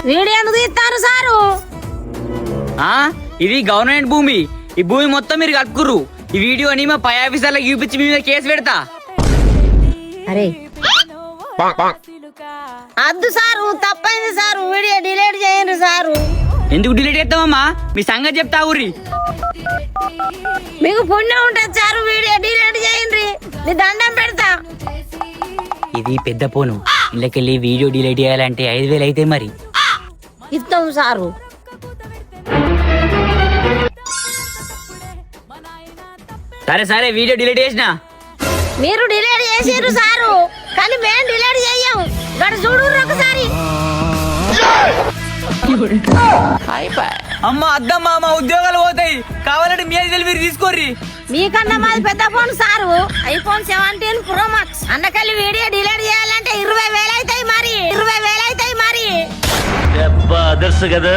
Video ఎందుకు తీస్తారు sir? ఇది గవర్నమెంట్ భూమి. ఈ భూమి మొత్తం మీరు కలుపుకుర్రు. ఈ వీడియోని మా పై ఆఫీసర్లకు చూపించి మీ మీద కేసు పెడతా. అరే అద్దు సారు, తప్పైంది సారు, వీడియో డిలీట్ చేయండి సారు. ఎందుకు డిలీట్ చేస్తామమ్మా? మీ సంగతి చెప్తా ఊరి. మీకు పుణ్యం ఉంటుంది సారు, వీడియో డిలీట్ చేయండి, మీ దండం పెడతా. ఇది పెద్ద ఫోను, ఇళ్ళకెళ్ళి వీడియో డిలీట్ చేయాలంటే 5,000 అయితే మరి. ఇస్తాం సారు. సరే సరే, వీడియో డిలీట్ చేసిన. మీరు డిలీట్ చేసిర్రు సారు, కానీ మేము డిలీట్ చెయ్యం. గడు చూడు ఒకసారి. అమ్మ అద్దమ్మా, మా ఉద్యోగాలు పోతాయి. కావాలంటే మీ ఐదు మీరు తీసుకోర్రి. మీకన్నా మాది పెద్ద phone sir, iPhone 17 Pro Max. అన్నకెళ్ళి వీడియో డిలీట్ చేయాలంటే 20,000 అవుతాయి మరి. 20,000 అవుతాయి మరి. అదర్స్ కదా.